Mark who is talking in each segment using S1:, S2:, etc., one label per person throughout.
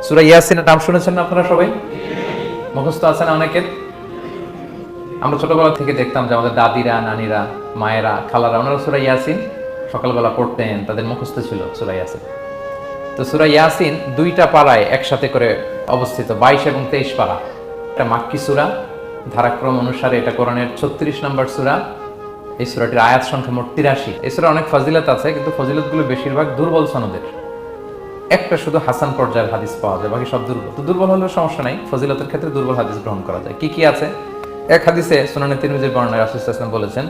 S1: সূরা ইয়াসিনের নাম শুনেছেন না আপনারা সবাই? মুখস্থ আছে না অনেকের? আমরা ছোটবেলা থেকে দেখতাম যে আমাদের দাদিরা, নানিরা, মায়েরা, খালারা ওনারা সূরা ইয়াসিন সকালবেলা পড়তেন, তাদের মুখস্থ ছিল সূরা ইয়াসিন। তো সূরা ইয়াসিন দুইটা পাড়ায় একসাথে করে অবস্থিত, 22 এবং 23 পাড়া। এটা মাক্কি সূরা, ধারাক্রম অনুসারে এটা কোরআনের 36 নম্বর সূরা। এই সূরাটির আয়াত সংখ্যা মোট 83। এই সূরার অনেক ফজিলত আছে, কিন্তু ফজিলতগুলো বেশিরভাগ দুর্বল সনদের। একটা শুধু হাসান পর্যায়ের হাদিস পাওয়া যায়, বাকি সব দুর্বল। তো দুর্বল হলেও সমস্যা নাই, ফজিলতের ক্ষেত্রে দুর্বল হাদিস গ্রহণ করা যায়। কি কি আছে? এক হাদিসে সুনানে তিরমিজির বর্ণনায় রাসূল সাল্লাল্লাহু আলাইহি ওয়াসাল্লাম বলেছেন,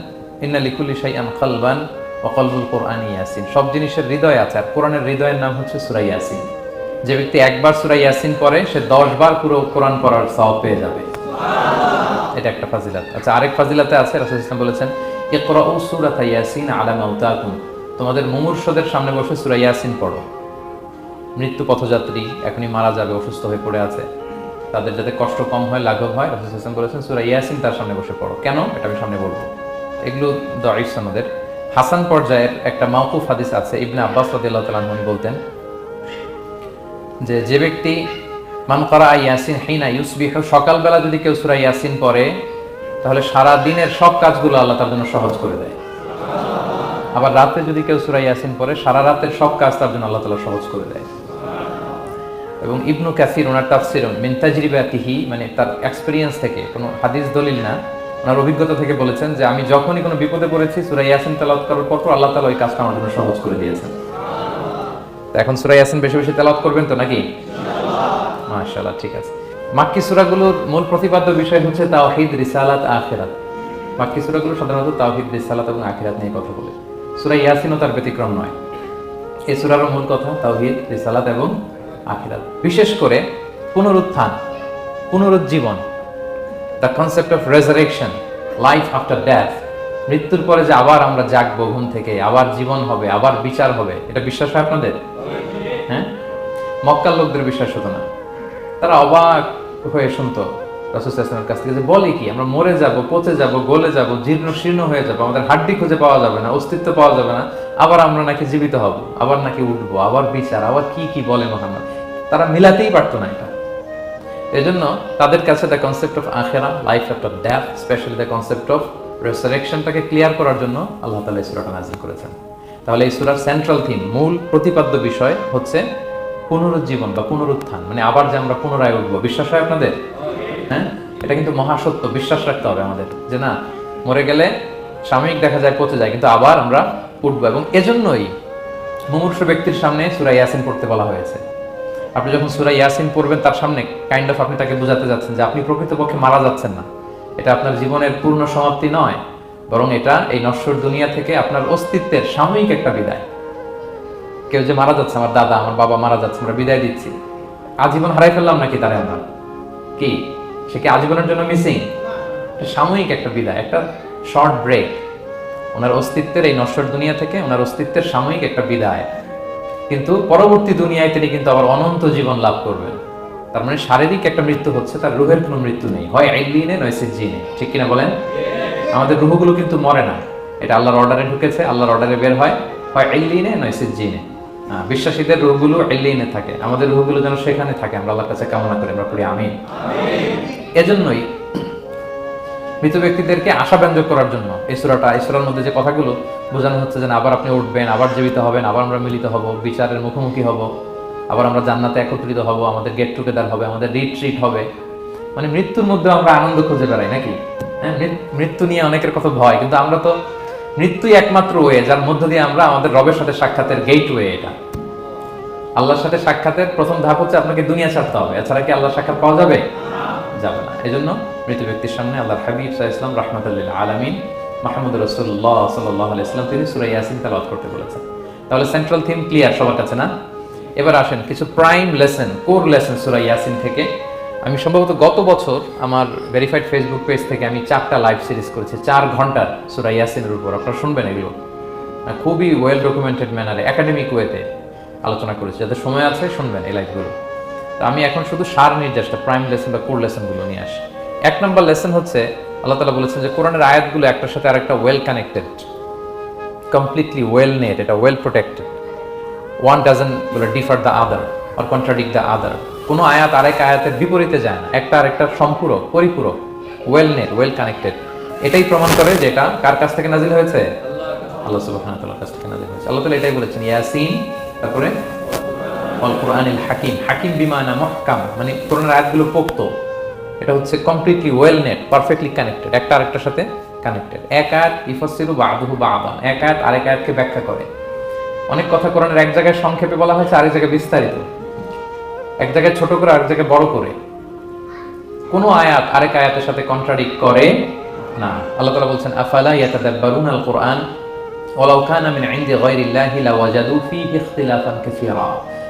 S1: ইন্না লিকুল্লি শাইআন কলবান ওয়া কলবুল কুরআনি ইয়াসিন। সব জিনিসের হৃদয় আছে, আর কোরআনের হৃদয়ের নাম হচ্ছে সূরা ইয়াসিন। যে ব্যক্তি একবার সূরা ইয়াসিন পড়ে, সে 10 বার পুরো কোরআন পড়ার সওয়াব পেয়ে যাবে। এটা একটা ফজিলত। আচ্ছা, আরেক ফজিলতে আছে, রাসূল সাল্লাল্লাহু আলাইহি ওয়াসাল্লাম বলেছেন, ইকরাউ সূরাতা ইয়াসিন আলা মাউতাকুম। তোমাদের মুমূর্ষদের সামনে বসে সূরা ইয়াসিন পড়ো। মৃত্যু পথযাত্রী এখনই মারা যাবে, অসুস্থ হয়ে পড়ে আছে, তাদের যাতে কষ্ট কম হয়, লাঘব হয়, রাসূল সাল্লাল্লাহু আলাইহি ওয়াসাল্লাম বলেছেন সূরা ইয়াসিন তার সামনে বসে পড়ো। কেন? এটা আমি সামনে বলবো। এগুলো দাঈফ সনদের। হাসান পর্যায়ের একটা মাওকুফ হাদিস আছে, ইবনে আব্বাস রাদিয়াল্লাহু তাআলা আনহু বলতেন যে ব্যক্তি মান ক্বারা ইয়াসিন হিনা ইউসবিহু, সকালবেলা যদি কেউ সূরা ইয়াসিন পড়ে, তাহলে সারা দিনের সব কাজগুলো আল্লাহ তার জন্য সহজ করে দেয়। আবার রাতে যদি কেউ সূরা ইয়াসিন পড়ে, সারা রাতের সব কাজ তার জন্য আল্লাহ তাআলা সহজ করে দেয়। এবং ইবনু কাসির ওনার তাফসির মিন তাজরিবাতিহি, মানে তার এক্সপেরিয়েন্স থেকে, কোনো হাদিস দলিল না, ওনার অভিজ্ঞতা থেকে বলেছেন যে আমি যখনই কোনো বিপদে পড়েছি সূরা ইয়াসিন তেলাওয়াত করার পর আল্লাহ তাআলা ওই কাজটা আমার জন্য সহজ করে দিয়েছেন। তো এখন সূরা ইয়াসিন বেশি বেশি তেলাওয়াত করবেন তো নাকি? ইনশাআল্লাহ। মাশাআল্লাহ, ঠিক আছে। মাক্কি সূরাগুলোর মূল প্রতিপাদ্য বিষয় হচ্ছে তাওহীদ, রিসালাত, আখিরাত। মাক্কি সূরাগুলো সাধারণত তাওহীদ, রিসালাত এবং আখিরাত নিয়ে কথা বলে। সূরা ইয়াসিনও তার ব্যতিক্রম নয়। এই সূরার মূল কথা তাওহীদ, রিসালাত এবং আখিরাত। বিশেষ করে পুনরুত্থান, পুনরুজ্জীবন, the concept of resurrection, life after death. মৃত্যুর পরে যে আবার আমরা জাগবো ঘুম থেকে, আবার জীবন হবে, আবার বিচার হবে, এটা বিশ্বাস হয় আপনাদের? হ্যাঁ, মক্কার লোকদের বিশ্বাস হতো না। তারা অবাক হয়ে শুনতো রাসূল সাল্লাল্লাহু আলাইহি ওয়াসাল্লামের কাছ থেকে যে বলে কি, আমরা মরে যাব, পচে যাব, গলে যাব, জীর্ণ শীর্ণ হয়ে যাব, আমাদের হাড্ডি খুঁজে পাওয়া যাবে না, অস্তিত্ব পাওয়া যাবে না, আবার আমরা নাকি জীবিত হব, আবার নাকি উঠবো, আবার বিচার, আবার কি কি বলে মুহাম্মদ। তারা মিলাতেই পারতো না এটা। এজন্য তাদের কাছে দ্য কনসেপ্ট অফ আখিরা, life after death, specially the concept of রেসারেকশনটাকে ক্লিয়ার করার জন্য আল্লাহ তাআলা এই সূরাটা নাযিল করেছেন। তাহলে এই সূরার সেন্ট্রাল থিম, মূল প্রতিপাদ্য বিষয় হচ্ছে পুনরুজ্জীবন বা পুনরুত্থান, মানে আবার যে আমরা পুনরায় উঠবো। বিশ্বাস হয় আপনাদের? হ্যাঁ, এটা কিন্তু মহাসত্য, বিশ্বাস রাখতে হবে আমাদের যে না, মরে গেলে সাময়িক দেখা যায় পচে যায়, কিন্তু আবার আমরা উঠবো। এবং এজন্যই মুমূর্ষু ব্যক্তির সামনে সূরা ইয়াসিন পড়তে বলা হয়েছে। আপনি যখন সূরা ইয়াসিন পড়বেন, তার সামনে কাইন্ড অফ আপনি তাকে বোঝাতে যাচ্ছেন যে আপনি প্রকৃতপক্ষে মারা যাচ্ছেন না, এটা আপনার জীবনের পূর্ণ সমাপ্তি নয়, বরং এটা এই নশ্বর দুনিয়া থেকে আপনার অস্তিত্বের সাময়িক একটা বিদায়। কেউ যে মারা যাচ্ছে, আমার দাদা, আমার বাবা মারা যাচ্ছে, আমরা বিদায় দিচ্ছি, আজীবন হারাই ফেললাম নাকি তারে আমরা? কি সে কি আজীবনের জন্য মিসিং? সাময়িক একটা বিদায়, একটা শর্ট ব্রেক। ওনার অস্তিত্বের এই নশ্বর দুনিয়া থেকে ওনার অস্তিত্বের সাময়িক একটা বিদায়, কিন্তু পরবর্তী দুনিয়ায় তিনি কিন্তু আবার অনন্ত জীবন লাভ করবেন। তার মানে শারীরিক একটা মৃত্যু হচ্ছে, তার রুহের কোনো মৃত্যু নেই, হয় ইল্লিনে নয় সিজ্জিনে। ঠিক কিনা বলেন? আমাদের রুহগুলো কিন্তু মরে না, এটা আল্লাহর অর্ডারে ঢুকেছে, আল্লাহর অর্ডারে বের হয় ইল্লিনে নয় সিজ্জিনে। বিশ্বাসীদের রুহগুলো ইল্লিনে থাকে, আমাদের রুহগুলো যেন সেখানে থাকে, আমরা আল্লাহর কাছে কামনা করি, আমরা পড়ি আমিন। এজন্যই মৃত ব্যক্তিদেরকে আশাব্যঞ্জক করার জন্য এই সূরার মধ্যে যে কথাগুলো বোঝানো হচ্ছে যে আবার আপনি উঠবেন, আবার জীবিত হবেন, আবার আমরা মিলিত হব, বিচারের মুখোমুখি হব, আবার আমরা জান্নাতে একত্রিত হব, আমাদের গেট টুগেদার হবে, আমাদের রিট্রিট হবে। মানে মৃত্যুর মধ্যে আমরা আনন্দ খুঁজে বেড়াই নাকি? হ্যাঁ, মৃত্যু নিয়ে অনেকের কথা ভয়, কিন্তু আমরা তো মৃত্যুই একমাত্র ওয়ে যার মধ্য দিয়ে আমরা আমাদের রবের সাথে সাক্ষাতের গেটওয়ে। এটা আল্লাহর সাথে সাক্ষাতের প্রথম ধাপ হচ্ছে আপনাকে দুনিয়া ছাড়তে হবে, এছাড়া কি আল্লাহর সাক্ষাৎ পাওয়া যাবে? যাবে না। এজন্য মৃত ব্যক্তির সামনে আল্লাহর হাবিব সাল্লাল্লাহু আলাইহি ওয়াসাল্লাম রাহমাতুল লিল আলামিন মুহাম্মদ রাসূলুল্লাহ সাল্লাল্লাহু আলাইহি ওয়াসাল্লাম তিনি সূরা ইয়াসিন তেলাওয়াত করতে বলেছেন। তাহলে সেন্ট্রাল থিম ক্লিয়ার সবার কাছে না? এবার আসেন কিছু প্রাইম লেসন, কোর লেসন সূরা ইয়াসিন থেকে। আমি সম্ভবত গত বছর আমার ভেরিফাইড ফেসবুক পেজ থেকে আমি 4টা লাইভ সিরিজ করেছি, 4 ঘন্টার সূরা ইয়াসিনের উপর। আপনারা শুনবেন এগুলো, খুবই ওয়েল ডকুমেন্টেড ম্যানারে, একাডেমিক ওয়েতে আলোচনা করেছি। যাদের সময় আছে শুনবেন এই লাইভগুলো। তো আমি এখন শুধু সার নির্দেশটা, প্রাইম লেসন বা কোর লেসনগুলো নিয়ে আসি। 1 নম্বর লেসন হচ্ছে আল্লাহ তাআলা বলেছেন যে কোরআনের আয়াতগুলো একটার সাথে আরেকটা well connected, completely well net, এটা well protected, one doesn't differ the other. or contradict the other. কোনো আয়াত আরেক আয়াতের বিপরীতে যায় না, একটা আরেকটার সম্পূরক, পরিপূরক, ওয়েল নেট, ওয়েল কানেক্টেড। এটাই প্রমাণ করে যে এটা কার কাছ থেকে নাজিল হয়েছে? আল্লাহ সুবহানাহু ওয়া তাআলার কাছ থেকে নাজিল হয়েছে। আল্লাহ তাআলা এটাই বলেছেন, ইয়াসিন, তারপরে ওয়াল কুরআনিল হাকিম। হাকিম বিমানা মুহকাম, মানে কোরআনের আয়াতগুলো পোক্ত। এটা হচ্ছে completely well net, perfectly connected, একটা আরেকটার সাথে কানেক্টেড। এক আয়াত ইফাসসিরু বা'দুহু বা'দান, এক আয়াত আরেক আয়াতকে ব্যাখ্যা করে। অনেক কথা কোরআনের এক জায়গায় সংক্ষেপে বলা হয়েছে, আরেক জায়গায় বিস্তারিত, এক জায়গায় ছোট করে আরেক জায়গায় বড় করে। কোন আয়াত আরেক আয়াতের সাথে কন্ট্রাডিক্ট করে না। আল্লাহ তাআলা বলছেন, আফালা ইয়াতাদাব্বারুনাল কুরআন ওয়ালাউ কানা মিন ইনদি গায়রিল্লাহি লাওয়াজাদু ফীহি ইখতিলাফান কাসীরা।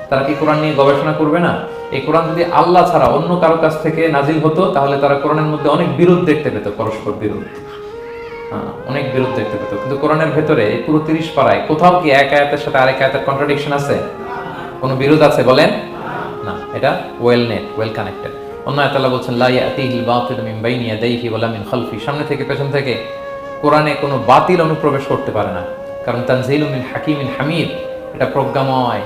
S1: তারা কি কোরআন নিয়ে গবেষণা করবে না? এই কোরআন যদি আল্লাহ ছাড়া অন্য কারো কাছ থেকে নাজিল হতো, তাহলে তারা কোরআনের মধ্যে অনেক বিরোধ দেখতে পেত, পরস্পর বিরোধ, অনেক বিরোধ দেখতে পেত। কিন্তু কোরআনের ভেতরে এই পুরো 30 পারায় কোথাও কি এক আয়াতের সাথে আরেক আয়াতের কন্ট্রাডিকশন আছে? কোনো বিরোধ আছে বলেন? না, এটা ওয়েল নেট, ওয়েল কানেক্টেড। অন্য আয়াতে আল্লাহ বলছেন, লা ইয়াতিহিল বাতিলু মিন বাইনি ইয়াদাইহি ওয়ালা মিন খালফি। সামনে থেকে পেছন থেকে কোরআনে কোনো বাতিল অনুপ্রবেশ করতে পারে না, কারণ তানজিলু মিন হাকিমিন হামিদ, এটা প্রজ্ঞাময়,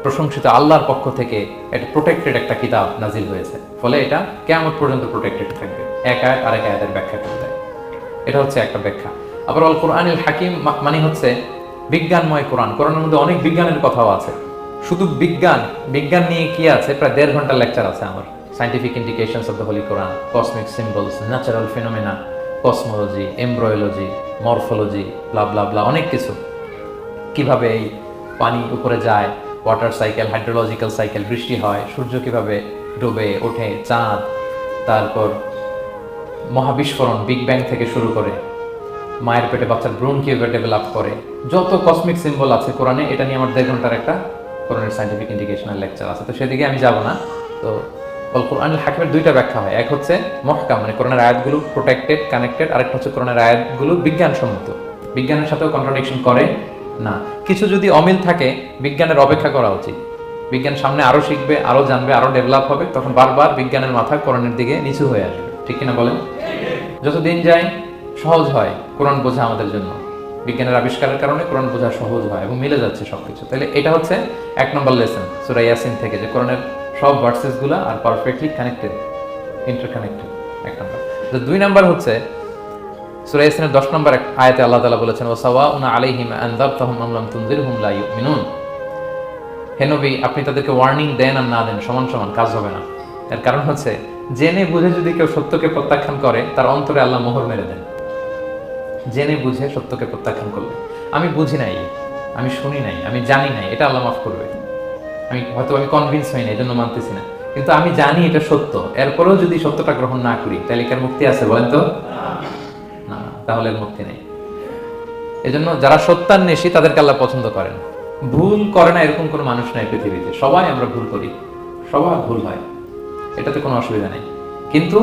S1: প্রশংসিত আল্লাহর পক্ষ থেকে এটা প্রোটেক্টেড একটা কিতাব নাজিল হয়েছে। ফলে এটা কিয়ামত পর্যন্ত প্রোটেক্টেড থাকবে। এক আয়াত আরেক আয়াতের ব্যাখ্যা করে দেয়, এটা হচ্ছে একটা ব্যাখ্যা। আবার আল কোরআনিল হাকিম মানে হচ্ছে বিজ্ঞানময় কোরআন। কোরআনের মধ্যে অনেক বিজ্ঞানের কথাও আছে। শুধু বিজ্ঞান নিয়ে কি আছে, প্রায় 1.5 ঘন্টার লেকচার আছে আমার। Scientific indications of the holy Quran, cosmic symbols, natural phenomena, cosmology, embryology, morphology, blah blah blah, অনেক কিছু। কিভাবে এই পানি উপরে যায়, ওয়াটার সাইকেল, হাইড্রোলজিক্যাল সাইকেল, বৃষ্টি হয়, সূর্য কিভাবে ডুবে ওঠে, চাঁদ, তারপর মহাবিস্ফোরণ, বিগ ব্যাং থেকে শুরু করে মায়ের পেটে বাচ্চার ভ্রূণ কিভাবে ডেভেলপ করে, যত কসমিক সিম্বল আছে কোরআনে, এটা নিয়ে আমার 1.5 ঘন্টার একটা কোরআনের সাইন্টিফিক ইন্ডিকেশনাল লেকচার আছে। তো সেদিকে আমি যাব না। তো কোরআনুল হাকিমের 2টা ব্যাখ্যা হয়। এক হচ্ছে মুহকাম, মানে কোরআনের আয়াতগুলো প্রোটেক্টেড, কানেক্টেড। আরেকটা হচ্ছে কোরআনের আয়াতগুলো বিজ্ঞানসম্মত, বিজ্ঞানের সাথেও কন্ট্রাডিকশন করে না। কিছু যদি অমিল থাকে, বিজ্ঞানের অপেক্ষা করা উচিত। বিজ্ঞান সামনে আরো শিখবে, আরো জানবে, আরো ডেভেলপ হবে, তখন বারবার বিজ্ঞানের মাথা কোরআনের দিকে নিচু হয়ে আসবে। ঠিক কিনা বলেন? যত দিন যায় সহজ হয় কোরআন বোঝা আমাদের জন্য। বিজ্ঞানের আবিষ্কারের কারণে কোরআন বোঝা সহজ হয় এবং মিলে যাচ্ছে সবকিছু। তাহলে এটা হচ্ছে 1 নম্বর লেসন সূরা ইয়াসিন থেকে, যে কোরআনের সব ভার্সেস গুলা আর পারফেক্টলি কানেক্টেড, ইন্টারকানেক্টেড। 1 নম্বর। তো 2 নম্বর হচ্ছে সূরা ইয়াসিনের 10 নম্বর আয়াতে আল্লাহ তাআলা বলেছেন, ওয়াসাওয়াউন আলাইহিম আনযারতাহুম আম লাম তুনজিরহুম লা ইউমিনুন। হে নবী, আপনি তাদেরকে ওয়ার্নিং দেন আর না দেন, সমান সমান, কাজ হবে না। এর কারণ হচ্ছে, জেনে বুঝে যদি কেউ সত্যকে প্রত্যাখ্যান করে, তার অন্তরে আল্লাহ মোহর মেরে দেন। জেনে বুঝে সত্যকে প্রত্যাখ্যান করলে, আমি বুঝি নাই, আমি শুনি নাই, আমি জানি নাই, এটা আল্লাহ মাফ করবে। আমি কনভিন্স হই না, এই জন্য মানতেছি না, কিন্তু আমি জানি এটা সত্য, এরপরেও যদি সত্যটা গ্রহণ না করি, তাহলে কার মুক্তি আছে বলেন তো? না, তাহলে মুক্তি নেই। এজন্য যারা সত্যান্বেষী তাদেরকে আল্লাহ পছন্দ করেন। ভুল করে না এরকম কোনো মানুষ নাই পৃথিবীতে। সবাই আমরা ভুল করি, সবার ভুল হয়, এটাতে কোনো অসুবিধা নেই। কিন্তু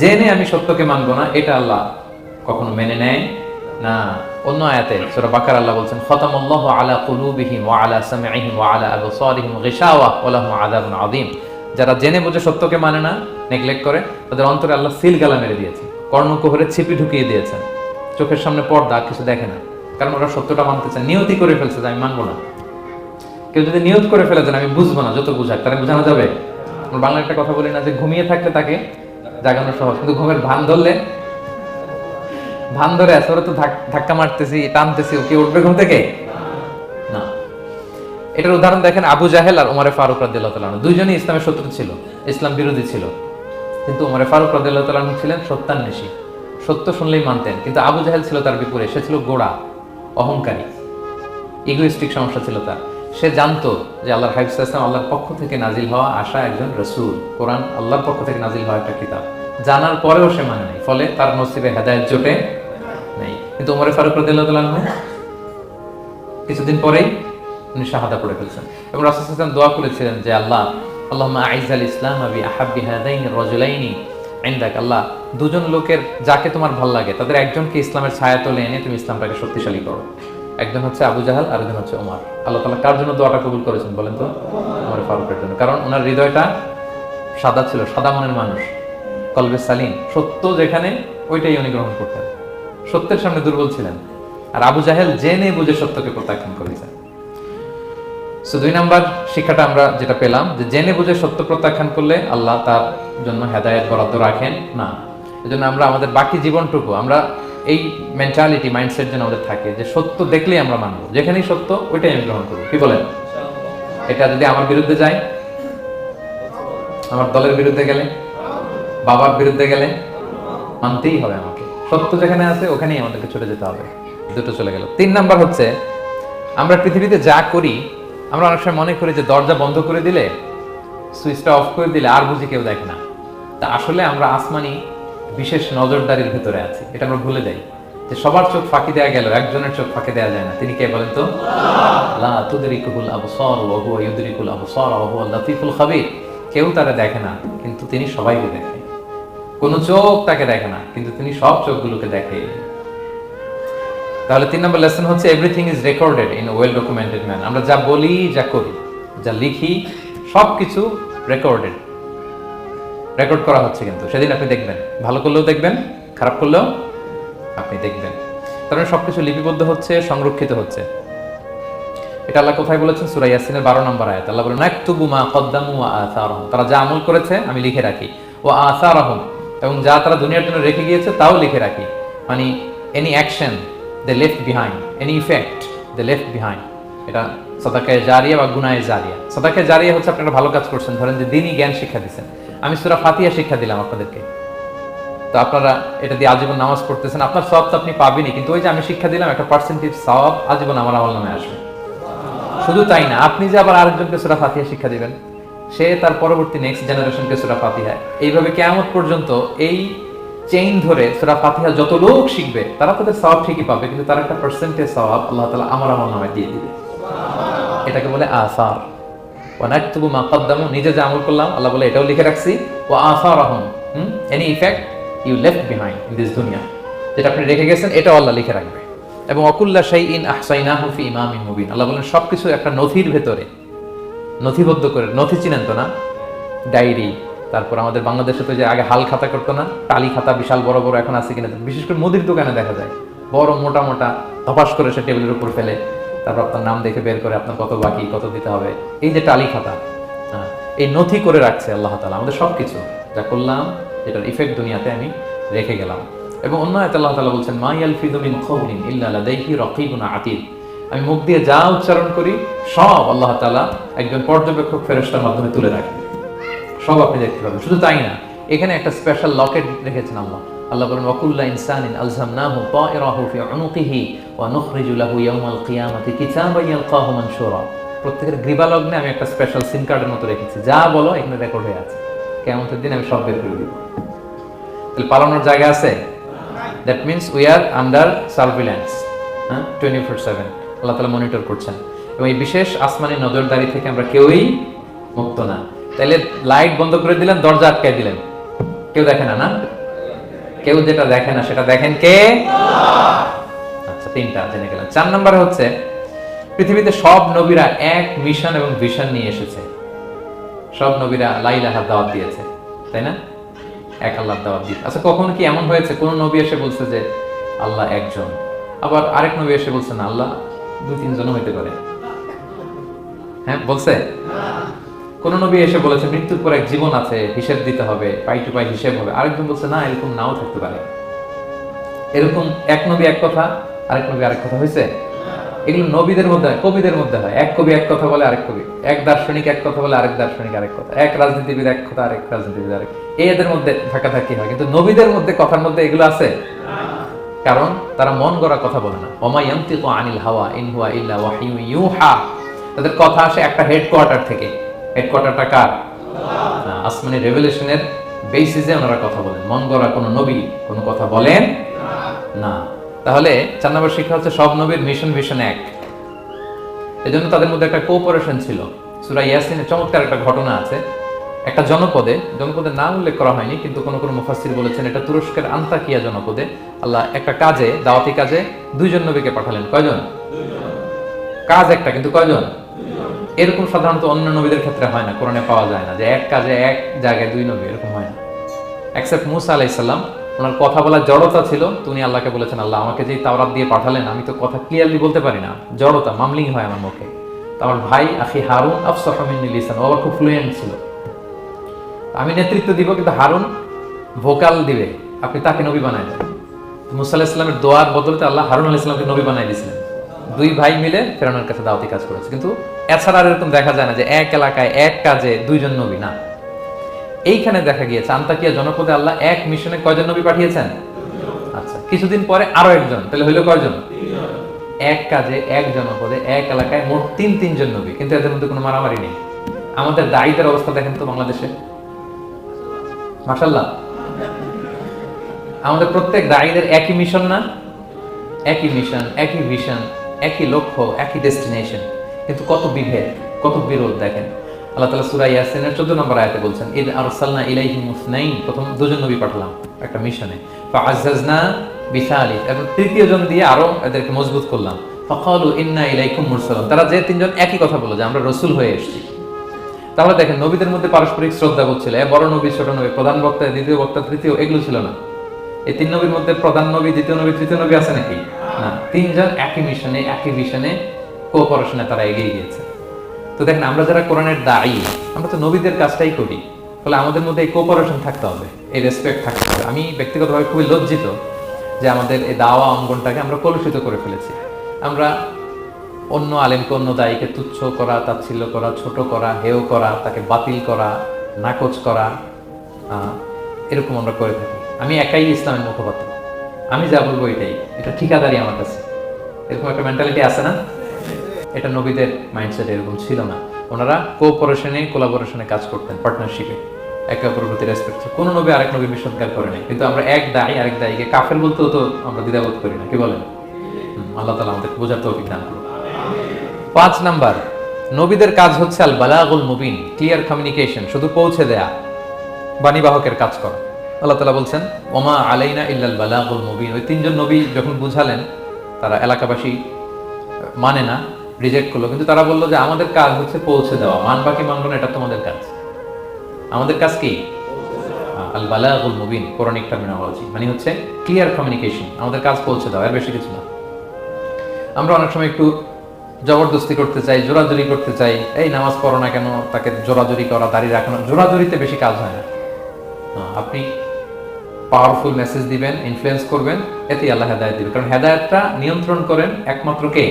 S1: জেনে আমি সত্যকে মানবো না, এটা আল্লাহ কখনো মেনে নেয় না। অন্য আয়াতে সূরা বাকারা আল্লাহ বলছেন, খতামাল্লাহু আলা কুলুবিহিম ওয়া আলা সামঈহিম ওয়া আলা আবসারিহিম গিশাওয়া ওয়া লাহুম আযাবুন আযীম। যারা জেনে বুঝে সত্যকে মানে না, নেগলেক্ট করে, তাদের অন্তরে আল্লাহ সিল গালা মেরে দিয়েছে, কর্ণকুহরে ছিপি ঢুকিয়ে দিয়েছেন, চোখের সামনে পর্দা, কিছু দেখে না। কারণ ওরা সত্যটা মানতে চায়, নিয়তি করে ফেলছে যে আমি মানবো না। কেউ যদি নিয়ত করে ফেলে যে আমি বুঝবো না, যত বুঝাক তারা বোঝানো যাবে। আমরা বাংলা একটা কথা বলি না, যে ঘুমিয়ে থাকলে তাকে জাগানো সহজ, কিন্তু ঘুমের ভান ধরলে, ভান ধরে আছে, ওরা তো ধাক্কা মারতেছি, টানতেছি, ও কি উঠবে ঘুম থেকে? না। এটার উদাহরণ দেখেন আবু জাহেল আর উমরে ফারুক রাদিয়াল্লাহু তাআলা আনহু। দুইজনই ইসলামের শত্রু ছিল, ইসলাম বিরোধী ছিল, কিন্তু উমরে ফারুক রাদিয়াল্লাহু তাআলা আনহু ছিলেন সত্যান্বেষী, সত্য শুনলেই মানতেন। কিন্তু আবু জাহেল ছিল তার বিপরীত, সে ছিল গোড়া, অহংকারী, ইগোইস্টিক সমস্যা ছিল তার। সে জানতো যে আল্লাহর হাবিব সাল্লাল্লাহু আলাইহি ওয়াসাল্লাম আল্লাহর পক্ষ থেকে নাজিল হওয়া আসা একজন রাসূল, কোরআন আল্লাহর পক্ষ থেকে নাজিল হওয়া একটা কিতাব, জানার পরেও সে মানে নাই। ফলে তার নসিবে হেদায়েত জোটে নাই। কিন্তু উমরে ফারুক রাদিয়াল্লাহু তাআলা আনহু কিছুদিন পরেই উনি শাহাদা পড়ে ফেলছেন এবং রাসূল সাল্লাল্লাহু আলাইহি ওয়াসাল্লাম দোয়া করেছিলেন যে আল্লাহুম্মা আইজ্জাল ইসলাম বি আহাব্বি হাযাইনির রাজুলাইনি ইনদাক। আল্লাহ, দুজন লোকের যাকে তোমার ভালো লাগে তাদের একজনকে ইসলামের ছায়াতলে এনে তুমি ইসলামটাকে শক্তিশালী করো। একজন হচ্ছে আবু জাহাল, আর একজন হচ্ছে ওমর। আল্লাহ তাআলা কার জন্য দোয়াটা কবুল করেছেন বলেন তো? উমর ফারুকের জন্য। কারণ ওনার হৃদয়টা সাদা ছিল, সাদা মনের মানুষ, কলবে সালিম। সত্য যেখানে, ওইটাই উনি গ্রহণ করতেন, সত্যের সামনে দুর্বল ছিলেন। আর আবু জাহেল জেনে বুঝে সত্যকে প্রত্যাখ্যান করেছেন। সো 2 নাম্বার শিক্ষাটা আমরা যেটা পেলাম যে জেনে বুঝে সত্য প্রত্যাখ্যান করলে আল্লাহ তার জন্য হেদায়েত বরাদ্দ রাখেন না। এজন্য আমরা আমাদের বাকি জীবনটুকু আমরা এই মেন্টালিটি মাইন্ডসেট যেন আমাদের থাকে যে সত্য দেখলেই আমরা মানবো, যেখানেই সত্য ওইটাই আমি গ্রহণ করবো। কি বলেন? এটা যদি আমার বিরুদ্ধে যায়, আমার দলের বিরুদ্ধে গেলে, বাবার বিরুদ্ধে গেলে মানতেই হবে আমাকে। সত্য যেখানে আছে ওখানেই আমাদেরকে ছুটে যেতে হবে। দুটো চলে গেল। 3 নাম্বার হচ্ছে আমরা পৃথিবীতে যা করি আমরা অনেক সময় মনে করি যে দরজা বন্ধ করে দিলে, সুইচটা অফ করে দিলে আর বুঝি কেউ দেখে না। তা আসলে আমরা আসমানি বিশেষ নজরদারির ভিতরে আছি, এটা আমরা ভুলে যাই যে সবার চোখ ফাঁকি দেয়া গেল, একজনের চোখ ফাঁকি দেয়া যায় না। তিনি কে বলেন তো? লা তুদরিকুল আবসার ওয়া হুয়া ইউদরিকুল আবসার ওয়া হুয়াল লাতীফুল খাবীর। কেউ তারে দেখে না কিন্তু তিনি সবাইকে দেখে। কোন চোখ তাকে দেখে না কিন্তু তিনি সব চোখগুলোকে দেখে। তাহলে 3 নম্বর লেসন হচ্ছে everything is recorded in well documented man. আমরা যা বলি, যা করি, যা লিখি সবকিছু রেকর্ড করা হচ্ছে। কিন্তু সেদিন আপনি দেখবেন, ভালো করলেও দেখবেন, খারাপ করলেও আপনি দেখবেন। কারণ সবকিছু লিপিবদ্ধ হচ্ছে, সংরক্ষিত হচ্ছে। এটা আল্লাহ কোথায় বলেছেন? সূরা ইয়াসিনের 12 নম্বর আয়াত। আল্লাহ বলেন নাকতুবু মা কদ্দামু ওয়া আসারহুম। তারা যা আমল করেছে আমি লিখে রাখি। ওয়া আসারহুম, এবং যা তারা দুনিয়ার জন্য রেখে গিয়েছে তাও লিখে রাখি। মানে এনি অ্যাকশন দে লেফট বিহাইন্ড, এনি ইফেক্ট দে লেফট বিহাইন্ড। এটা সাদাকায়ে জারিয়া বা গুনাহে জারিয়া। সাদাকায়ে জারিয়া হচ্ছে আপনি একটা ভালো কাজ করছেন, ধরেন যে দ্বীনি জ্ঞান শিক্ষা দিচ্ছেন। আমি সূরা ফাতিহা শিক্ষা দিলাম আপনাদেরকে, তো আপনারা এটা দিয়ে আজীবন নামাজ পড়তেছেন, আপনার সওয়াব তো আপনি পাবেনই, কিন্তু ওই যে আমি শিক্ষা দিলাম একটা পার্সেন্টেজ সওয়াব আজীবন আমার আমলনামায় আসবে। শুধু তাই না, আপনি যে আবার আরেকজনকে সূরা ফাতিহা শিক্ষা দিবেন, সে তার পরবর্তী নেক্সট জেনারেশনকে সূরা ফাতিহা, এইভাবে কিয়ামত পর্যন্ত এই চেইন ধরে সূরা ফাতিহা যত লোক শিখবে তারা তাদের সওয়াব ঠিকই পাবে, কিন্তু তার একটা পার্সেন্টেজ সওয়াব আল্লাহ তাআলা আমার আমলনামায় দিয়ে দিবে। এটাকে বলে আসার। ওয়া নাকতুবু মা কদ্দামু, নিজে যে আমল করলাম আল্লাহ বলে এটাও লিখে রাখছি। ওয়া আসারহুম, any effect you left behind in this দুনিয়া, যেটা আপনি রেখে গেছেন এটাও আল্লাহ লিখে রাখবে। এবং অকুল্লা শাইইন আহসাইনাহু ফি ইমামিন মুবিন। আল্লাহ বলেন সবকিছু একটা নথির ভেতরে নথিবদ্ধ করে। নথি চিনেন তো না? ডায়েরি, তারপর আমাদের বাংলাদেশে তো যে আগে হাল খাতা করতো না, টালি খাতা বিশাল বড় বড় এখন আছে কিনা, বিশেষ করে মুদির দোকানে দেখা যায় বড় মোটা মোটা ধপাস করে সে টেবিলের উপর ফেলে, তারপর আপনার নাম দেখে বের করে আপনার কত বাকি, কত দিতে হবে। এই যে টালি খাতা, এই নথি করে রাখছে আল্লাহ তাআলা আমাদের সবকিছু যা করলাম, এটার ইফেক্ট দুনিয়াতে আমি রেখে গেলাম। এবং অন্য আয়াতে আল্লাহ তাআলা বলছেন মা ইয়ালফিযু মিন কাওলিন ইল্লা লাদাইহি রাকীবুন আতীদ। আমি মুখ দিয়ে যা উচ্চারণ করি সব আল্লাহ তাআলা একজন পর্যবেক্ষক ফেরেশতার মাধ্যমে তুলে রাখেন, সব আপনি দেখতে পাবেন। শুধু তাই না, এখানে একটা স্পেশাল লকেট রেখেছেন আল্লাহ। আল্লাহ বলেন ওয়াকুল্লা ইনসানিন আলজামনাহু তায়রাহু ফি উনুকিহি ওয়া নুখরিজু লাহু ইয়াওমাল কিয়ামাতি কিতাবান ইয়ালকাহু মানশুরা। প্রত্যেকের গ্রীবালগ্নে আমি একটা স্পেশাল সিম কার্ডের মতো রেখেছি, যা বলো এখানে রেকর্ড হয়ে আছে। কিয়ামতের দিন আমি সব বের করে দিব। তাহলে পালানোর জায়গা আছে? That means we are under surveillance, 24/7 আল্লাহ তাআলা মনিটর করছেন। এবং এই বিশেষ আসমানি নজরদারি থেকে আমরা কেউই মুক্ত না। তাহলে লাইট বন্ধ করে দিলেন, দরজা আটকে দিলেন, কেউ দেখে না, না? কেউ যেটা দেখে না সেটা দেখেন কে? আচ্ছা, 3টা জেনে গেলাম। 4 নম্বরে হচ্ছে পৃথিবীতে সব নবীরা এক মিশন এবং ভিশন নিয়ে এসেছে। সব নবীরা লা ইলাহার দাওয়াত দিয়েছে, তাই না? এক আল্লাহর দাওয়াত দিয়েছে। আচ্ছা, কখনো কি এমন হয়েছে কোন নবী এসে বলছে যে আল্লাহ একজন, আবার আরেক নবী এসে বলছে না আল্লাহ 2-3 জন হইতে পারে? হ্যাঁ, বলছে? কোন নবী এসে বলেছে মৃত্যুর পর এক জীবন আছে, হিসেব দিতে হবে, পাই টু পাই হিসেব হবে? আরেকজন বলছে না, এরকম নাও থাকতে পারে। এরকম এক নবী এক কথা, আরেক নবী আরেক কথা হয়েছে? এগুলো নবীদের মধ্যে হয়, কবিদের মধ্যে হয়। এক কবি এক কথা বলে, আরেক কবি, এক দার্শনিক এক কথা বলে, আরেক দার্শনিক আরেক কথা, এক রাজনীতিবিদ এক কথা, আরেক রাজনীতিবিদ আরেক। এদের মধ্যে ধাক্কাধাক্কি হয়, কিন্তু নবীদের মধ্যে কথার মধ্যে এগুলো আছে? কারণ তারা মন গড়া কথা বলে না। ওমা ইয়ানতিকু আনিল হাওয়া ইন হুয়া ইল্লা ওয়াহয়ু ইউহা। তাদের কথা আসে একটা হেডকোয়ার্টার থেকে। হেডকোয়ার্টারটা কার? আসমানি রেভেলেশনের বেসিসে ওনারা কথা বলেন। মন গড়া কোনো নবী কোনো কথা বলেন না। তাহলে 4 নম্বর শিক্ষা হচ্ছে সব নবীর মিশন ভিশন এক। এজন্য তাদের মধ্যে একটা কোঅপারেশন ছিল। সূরা ইয়াসিনে চমৎকার একটা ঘটনা আছে। একটা জনপদের নাম উল্লেখ করা হয়নি, কিন্তু কোন কোন মুফাসসির বলেছেন এটা তুরস্কের আন্তাকিয়া জনপদে আল্লাহ একটা কাজে, দাওয়াতি কাজে 2 জন নবীকে পাঠালেন। কয়জন? 2 জন। কাজ একটা, কিন্তু কয়জন? 2 জন। এরকম সাধারণত অন্য নবীদের ক্ষেত্রে হয় না, কোরআনে পাওয়া যায় না যে এক কাজে এক জায়গায় 2 নবী, এরকম হয় না। এক্সেপ্ট মুসা আলাইহিস সালাম, ওনার কথা বলার জড়তা ছিল, তিনি আল্লাহকে বলেছেন আল্লাহ আমাকে যেই তাওরাত দিয়ে পাঠালেন আমি তো কথা ক্লিয়ারলি বলতে পারি না, জড়তা মামলিং হয় আমার মুখে। তো আমার ভাই আখি হারুন আফসাহু মিন্নি লিসান, ও আবার খুব ফ্লুয়েন্ট ছিল। আমি নেতৃত্ব দিব, কিন্তু হারুন ভোকাল দিবে, আপনি তাকে নবী বানায় দেন। মুসা আলাইহিস সালামের দোয়ার বদলতে আল্লাহ হারুন আলাইহিস সালামকে নবী বানায় দিয়েছিলেন। দুই ভাই মিলে ফেরাউনের কাছে দাওয়াতি কাজ করেছে। কিন্তু এছাড়া আর এরকম দেখা যায় না যে এক এলাকায় এক কাজে দুইজন নবী, না। এইখানে দেখা গিয়েছে আন্তাকিয়া জনপদে আল্লাহ এক মিশনে কয়জন নবী পাঠিয়েছেন? আচ্ছা, কিছুদিন পরে আরো একজন, তাহলে হইলো কয়জন? এক কাজে এক জনপদে এক এলাকায় মোট তিনজন নবী, কিন্তু এদের মধ্যে কোনো মারামারি নেই। আমাদের দায়ীদের অবস্থা দেখেন তো বাংলাদেশে, মাশাআল্লাহ। আমাদের প্রত্যেক দায়ীদের একই মিশন না? একই মিশন, একই ভিশন, একই লক্ষ্য, একই ডেস্টিনেশন, কিন্তু কত বিভেদ, কত বিরোধ দেখেন। আল্লাহ তাআলা সূরা ইয়াসিনের 14 নম্বর আয়াতে বলছেন, ইদ আরসালনা ইলাইহিম মুসনাইন, প্রথম দুজন নবী পাঠালাম একটা মিশনে, ফাআজ্জাজনা বিসালিস, এবং তৃতীয় জন দিয়ে আরো এদেরকে মজবুত করলাম, ফাকালু ইন্না ইলাইকুম মুরসালুন, তারা যে তিনজন একই কথা বলল যে আমরা রাসূল হয়ে এসেছি। তাহলে দেখেন নবীদের মধ্যে পারস্পরিক শ্রদ্ধা ছিল, বড় নবী ছোট নবী, প্রধান বক্তা দ্বিতীয় বক্তা তৃতীয়, এগুলো ছিল না। এই তিন নবীর মধ্যে প্রধান নবী দ্বিতীয় নবী তৃতীয় নবী আছে নাকি? না, তিনজন একই মিশনে একই ভিশনে কোঅপারেশনে তারা এগিয়ে গিয়েছে। তো দেখেন আমরা যারা কোরআনের দায়ী, আমরা তো নবীদের কাজটাই করি, ফলে আমাদের মধ্যে এই কোঅপারেশন থাকতে হবে, এই রেসপেক্ট থাকতে হবে। আমি ব্যক্তিগতভাবে খুবই লজ্জিত যে আমাদের এই দাওয়া অঙ্গনটাকে আমরা কলুষিত করে ফেলেছি। আমরা অন্য আলেমকে, অন্য দায়ীকে তুচ্ছ করা, তাচ্ছিল্য করা, ছোট করা, হেয় করা, তাকে বাতিল করা, নাকচ করা, এরকম আমরা করে থাকি। আমি একাই ইসলামের মুখপাত্র, আমি যা বলবো এটাই, এটা ঠিকাদারি আমার কাছে, এরকম একটা মেন্টালিটি আছে না? এটা নবীদের মাইন্ডসেট এরকম ছিল না। ওনারা কোঅপারেশনে, কোলাবোরেশনে কাজ করতেন, পার্টনারশিপে, একে অপরের প্রতি রেসপেক্ট। কোনো নবী আরেক নবীর বিসৎকার করে নাই, কিন্তু আমরা এক দায়ী আরেক দায়ীকে কাফের বলতেও তো আমরা দ্বিধাবোধ করি না, কি বলেন? আল্লাহ তাআলা আমাদেরকে বোঝার তৌফিক দান করুন। 5 নাম্বার, নবীদের কাজ হচ্ছে আল বালাগুল মুবিন, ক্লিয়ার কমিউনিকেশন, শুধু পৌঁছে দেয়া, বাণীবাহকের কাজ করা। আল্লাহ তাআলা বলছেন, ওমা আলাইনা ইল্লাল বালাগুল মুবিন। ওই তিনজন নবী যখন বুঝালেন, তারা এলাকাবাসী মানে না, রিজেক্ট করলো, কিন্তু তারা বললো যে আমাদের কাজ হচ্ছে পৌঁছে দেওয়া, মানবা কি মানবো না এটা তোমাদের কাজ। আমাদের কাজ কি? আল বালাগুল মুবিন, কোরআনিক টার্মিনোলজি, মানে হচ্ছে ক্লিয়ার কমিউনিকেশন, আমাদের কাজ পৌঁছে দেওয়া, এর বেশি কিছু না। আমরা অনেক সময় একটু জবরদস্তি করতে চাই, জোরাজুরি করতে চাই, এই নামাজ পড়ো না কেন, তাকে জোরাজুরি করা, দাঁড়িয়ে রাখানো, জোরাজুরিতে বেশি কাজ হয় না। আপনি পাওয়ারফুল মেসেজ দিবেন, ইনফ্লুয়েন্স করবেন, এতেই আল্লাহ হেদায়েত দিবেন। কারণ হেদায়েতটা নিয়ন্ত্রণ করেন একমাত্র কে?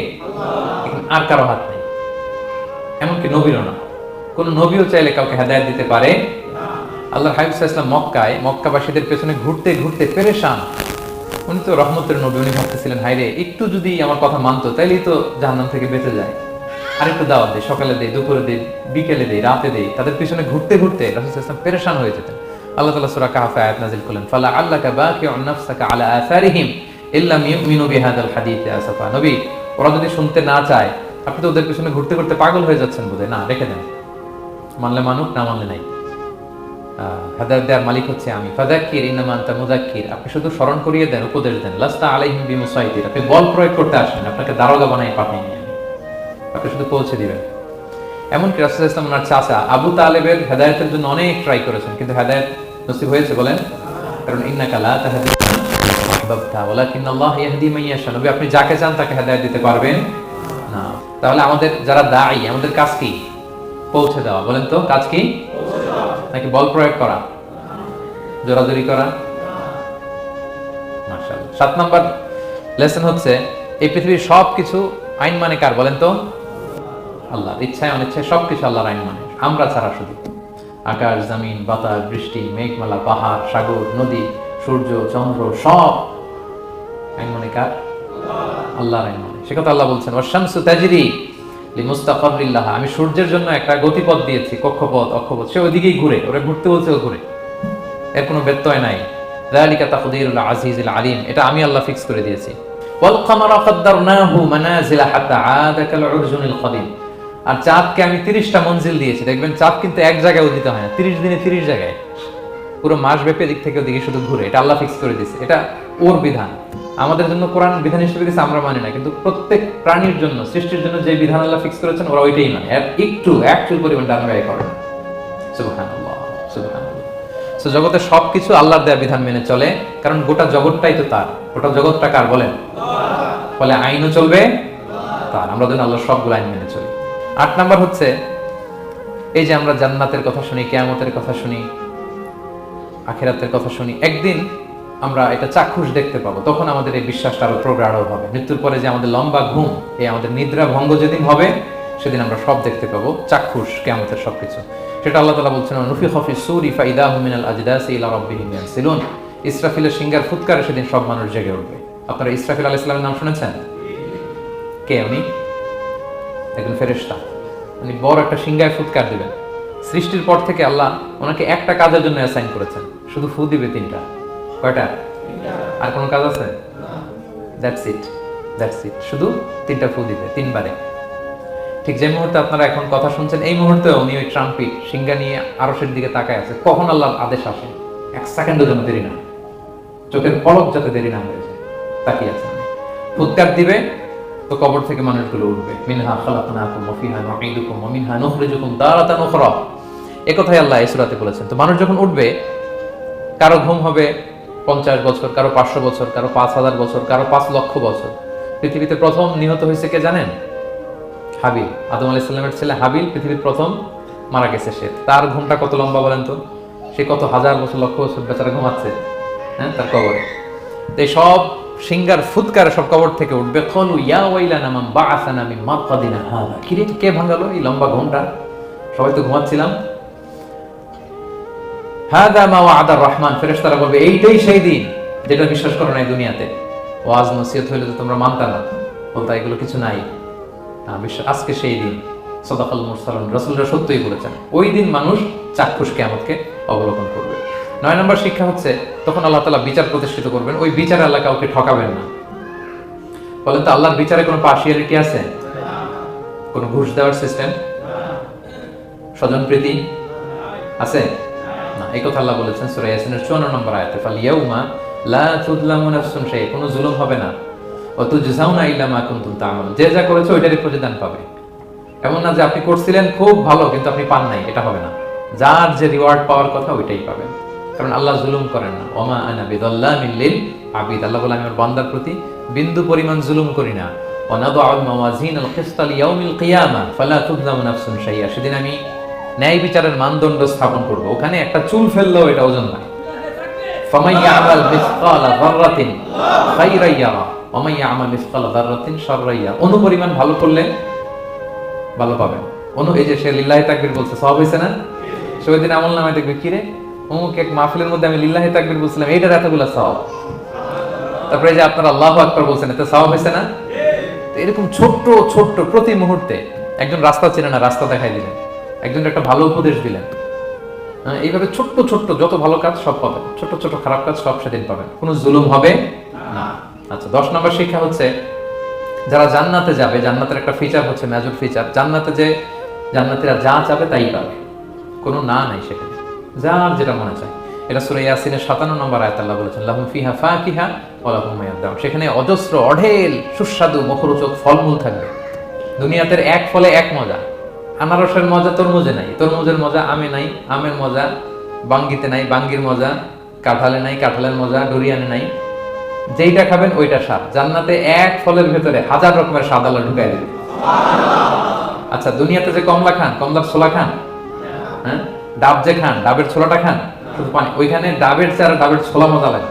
S1: আর কারো হাত নেই, এমনকি নবীরও না। কোন নবীও চাইলে কাউকে হেদায়েত দিতে পারে? আল্লাহর হাবিব সাল্লাল্লাহু আলাইহি ওয়াসাল্লাম মক্কায় মক্কাবাসীদের পেছনে ঘুরতে ঘুরতে পেরেশান। উনি তো রহমতের নবী, উনি ভাবতেছিলেন, হায়রে একটু যদি আমার কথা মানতো তাইলেই তো জাহান্নাম থেকে বেঁচে যায়। আর একটু দাওয়াত দেই, সকালে দেই, দুপুরে দেই, বিকেলে দেই, রাতে দেই। তাদের পিছনে ঘুরতে ঘুরতে রাসূল সাল্লাল্লাহু আলাইহি ওয়াসাল্লাম পেরেশান হয়ে যেতেন। আল্লাহ তাআলা সূরা কাহফে আয়াত নাযিল করলেন, ফালা আল্লাকা বাকিউন নাফসাকা আলা আসারিহিম ইল্লাম ইউমিনু বিহাদাল হাদীসি আসাফা। নবী, ওরা যদি শুনতে না চায়, আপনি তো ওদের পিছনে ঘুরতে ঘুরতে পাগল হয়ে যাচ্ছেন বোধহয়, না রেখে দেন, মানলে মানুক, না মানলে নাই। হেদায়েত দেওয়ার মালিক হচ্ছে আমি। ফাযাক্কির ইন্নামা আনতা মুযাক্কির, আপনি শুধু স্মরণ করিয়ে দেন, উপদেশ দেন। লাস্তা আলাইহিম বিমুসাইতির, আপনি বল প্রয়োগ করতে আসেন, আপনাকে দারোগা বানাই পাঠাইনি আমি, আপনি শুধু পৌঁছে দিবেন। এমনকি রাসূল সাল্লাল্লাহু আলাইহি ওয়াসাল্লাম ওনার চাচা আবু তালেবের হেদায়েতের জন্য অনেক ট্রাই করেছেন, কিন্তু হেদায়েত নসিব হয়েছে বলেন? কারণ ইন্নাকা লা তাহদি মান আহবাবতা ওয়ালাকিন্নাল্লাহ ইয়াহদি মান ইয়াশা। নবী, আপনি যাকে চান তাকে হেদায়েত দিতে পারবেন না। তাহলে আমাদের যারা দায়ী, আমাদের কাজ কি? পৌঁছে দেওয়া। বলেন তো, কাজ কি? নাকি বল প্রয়োগ করা, জোরাজুরি করা? মাশাআল্লাহ। 7 নাম্বার লেসন হচ্ছে, এই পৃথিবীর সবকিছু আইন মানে কার? বলেন তো? আল্লাহর। ইচ্ছায় অনিচ্ছায় সবকিছু আল্লাহর আইন মানে, আমরা ছাড়া শুধু। আকাশ, জমিন, বাতাস, বৃষ্টি, মেঘমালা, পাহাড়, সাগর, নদী, সূর্য, চন্দ্র, সব আইন মানে কার? আল্লাহর আইন মানে। সে কথা আল্লাহ বলছেন, ওয়াশ-শামসু তাজরি লিমুস্তাকাররিল লাহা, আমি সূর্যের জন্য একটা গতিপথ দিয়েছি, কক্ষপথ, অক্ষপথ, সে ওইদিকেই ঘুরে, ওরে ঘুরতে বলছে ও ঘুরে, এর কোনো ব্যত্যয় নাই। যালিকা তাকদীরুল আজিজিল আলিম, এটা আমি আল্লাহ ফিক্স করে দিয়েছি। ওয়াল কামারা কাদ্দারনাহু মানাজিলা হাত্তা আদা কাল উরজুনিল কদিম, আর চাঁদকে আমি 30টা মঞ্জিল দিয়েছি। দেখবেন চাঁদ কিন্তু এক জায়গায় উদিত হয় না, 30 দিনে 30 জায়গায়, পুরো মাস ব্যাপী দিক থেকে ওদিকে শুধু ঘুরে। এটা আল্লাহ ফিক্স করে দিয়েছে, এটা ওর বিধান। আমাদের জন্য কোরআন বিধান হিসেবে দিয়েছে, আমরা মানি না, কিন্তু প্রত্যেক প্রাণীর জন্য, সৃষ্টির জন্য যে বিধান আল্লাহ ফিক্স করেছেন ওরা ওইটাই মানে, এর একটু একচুল পরিমাণ ডান ব্যয় করে না। সুবহানাল্লাহ, সুবহানাল্লাহ। সো জগতের সবকিছু আল্লাহর দেয়া বিধান মেনে চলে, কারণ গোটা জগৎটাই তো তার। গোটা জগৎটা কার বলেন? ফলে আইনও চলবে তার, আমরা যেন আল্লাহর সবগুলো আইন মেনে চলি। 8 নাম্বার হচ্ছে এই যে আমরা জান্নাতের কথা শুনি, কিয়ামতের কথা শুনি, আখিরাতের কথা শুনি, একদিন আমরা এটা চাক্ষুষ দেখতে পাবো, তখন আমাদের এই বিশ্বাসটা আরো প্রগাঢ় হবে। মৃত্যুর পরে যে আমাদের লম্বা ঘুম, এই আমাদের নিদ্রা ভঙ্গ যেদিন হবে, সেদিন আমরা সব দেখতে পাবো, চাক্ষুষ কিয়ামতের সবকিছু। সেটা আল্লাহ তাআলা বলছেন, নুফিখা ফিস সূরি ফাইদা হুম মিনাল আজদাসি ইলা রাব্বিহিম ইয়ানসিলুন। ইসরাফিলের সিংহার ফুৎকারে সেদিন সব মানুষ জেগে উঠবে। আপনারা ইসরাফিল আলাইহিস সালামের নাম শুনেছেন? কে উনি? একজন ফেরেশতা। উনি বড় একটা সিংহায় ফুৎকার দিবেন। সৃষ্টির পর থেকে আল্লাহ ওনাকে একটা কাজের জন্য অ্যাসাইন করেছেন, শুধু ফু দিবে 3টা। কয়টা? আর কোনো কাজ আছে? দ্যাটস ইট, শুধু 3টা ফু দিবে 3 বারে। ঠিক যে মুহূর্তে আপনারা এখন কথা শুনছেন, এই মুহূর্তে উনি ওই ট্রাম্পিট সিংহা নিয়ে আরশের দিকে তাকায় আছে, কখন আল্লাহর আদেশ আসে, 1 সেকেন্ডের জন্য দেরি না, চোখের পলক যাতে দেরি না হয়ে যায়, তাকিয়ে আছে। ফুৎকার দিবে তো কবর থেকে মানুষগুলো উঠবে। মিনহা খালাকনাকুম ওয়া ফিহা নুঈদুকুম ওয়া মিনহা নুখরিজুকুম তারাতান উখরা। এই কথাই আল্লাহ এই সূরাতে বলেছেন। তো মানুষ যখন উঠবে, কারো ঘুম হবে 50 বছর, কারো 500 বছর, কারো 5000 বছর, কারো 5 লক্ষ বছর। পৃথিবীতে প্রথম নিহত হয়েছে কে জানেন? হাবিল। আদম আলাইহিস সালামের ছেলে হাবিল পৃথিবীর প্রথম মারা গেছে। সে, তার ঘুমটা কত লম্বা বলেন তো? সে কত হাজার বছর, লক্ষ বছর বেচারা ঘুমাচ্ছে, হ্যাঁ, তার কবরে। তো এই সব সিংহার ফুৎকারে সব কবর থেকে উঠবে। ক্বালু ইয়া ওয়াইলানা মান বাআসানা মিন মারকাদিনা হাযা। কি রে, কে ভাঙালো এই লম্বা ঘুমটা? সবাই তো ঘুমাচ্ছিলাম। হাযা মা ওয়া'আদার রহমান। ফেরেশতারা বলবে, এইটাই সেই দিন যেটা বিশ্বাস করো না এই দুনিয়াতে। ওয়াজ নসিহত হইলে তো তোমরা মানতা না, বলতা এগুলো কিছু নাই। আজকে সেই দিন। সাদাকাল মুরসালুন। রাসূলরা সত্যই বলেছেন, ওই দিন মানুষ চাক্ষুষ কিয়ামতকে অবলোকন করবে। 9 নম্বর শিক্ষা হচ্ছে, তখন আল্লাহ তাআলা বিচার প্রতিষ্ঠিত করবেন। ওই বিচারে আল্লাহ কাউকে ঠকাবেন না। বলেন তো, আল্লাহর বিচারে কোনো পার্সিয়ালিটি আছে? কোনো ঘুষ দেওয়ার সিস্টেম, স্বজনপ্রীতি আছে না? এই কথা আল্লাহ বলেছেন সূরা ইয়াসিনের 54 নম্বর আয়াতে, ফাল ইয়াউমা লা তুযলামু নাফসুন শাই। কোনো জুলুম হবে না। ওয়া তুজজাউনা ইল্লা মা কুনতুম তা'মালুন। যে যা করেছো ওইটারই প্রতিদান পাবে। এমন না যে আপনি করছিলেন খুব ভালো কিন্তু আপনি পান নাই, এটা হবে না। যার যে রিওয়ার্ড পাওয়ার কথা ওইটাই পাবেন, কারণ আল্লাহ জুলুম করেন না। ওমা আনা বিযাল্লামিল লিল আবিদ। আল্লাহ বলে, আমি আমার বান্দার প্রতি বিন্দু পরিমাণ জুলুম করি না। ওয়া নাদউল মাওয়াজিনাল কিসতা লিয়াউমিল কিয়ামা ফালা তুযলামু নাফসুন শাইআ। সেদিন আমি ন্যায় বিচারের মানদণ্ড স্থাপন করব, ওখানে একটা চুল ফেললেও এটা ওজন নাই। ফামান ইয়ামাল মিসকালা যাররাতিন খায়রান ইয়ারা ওয়া মান ইয়ামাল মিসকালা যাররাতিন শাররান ইয়ারা। অনুপরিমাণ ভালো করলে ভালো পাবেন। এই যে সে লিল্লাহি তাকবীর বলছে, সওয়াব হইছে না? সে ওই দিন আমলনামায় দেখবে, কি রে, অমুক এক মাহফিলের মধ্যে আমি লিল্লাহি তাকবীর বলছিলাম, এইটার এতগুলা সওয়াব। তারপরে যে আপনারা আল্লাহু আকবার বলছেন, এতে সওয়াব হইছে না? এরকম ছোট্ট ছোট্ট প্রতি মুহূর্তে একজন রাস্তা চেনে না, রাস্তা দেখাই দিলেন, একজন একটা ভালো উপদেশ দিলেন। এইভাবে ছোট্ট ছোট্ট যত ভালো কাজ সব পাবেন, ছোট ছোট খারাপ কাজ সব সেদিন পাবেন, কোনো জুলুম হবে না। আচ্ছা, 10 নম্বর শিক্ষা হচ্ছে, যারা জান্নাতে যাবে, জান্নাতের একটা ফিচার হচ্ছে, মেজর ফিচার, জান্নাতে যে জান্নাতীরা যা চাবে তাই পাবে, কোনো না নাই সেখানে, যার যেটা মনে চায়। এটা সূরা ইয়াসিনের 57 নম্বর আয়াতে আল্লাহ বলেছেন, লাহুম ফিহা ফাকিহা ওয়া লাহুম মা ইয়াদউন। সেখানে অজস্র অঢেল সুস্বাদু মুখরোচক ফলমূল থাকবে। দুনিয়াতে এক ফলে এক মজা। আনারসের মজা তরমুজে নাই, তরমুজের মজা আমে নাই, আমের মজা বাঙ্গিতে নাই, বাঙ্গির মজা কাঁঠালে নাই, কাঁঠালের মজা ডুরিয়ানে নাই। যেইটা খাবেন ওইটা স্বাদ। জান্নাতে এক ফলের ভেতরে 1000 রকমের স্বাদ আল্লাহ ঢুকাই দেবে। আচ্ছা, দুনিয়াতে যে কমলা খান, কমলার ছোলা খান, হ্যাঁ, ডাব যে খান, ডাবের ছোলাটা খান, শুধু পানি। ওইখানে ডাবের চেয়ে আর ডাবের ছোলা মজা লাগে।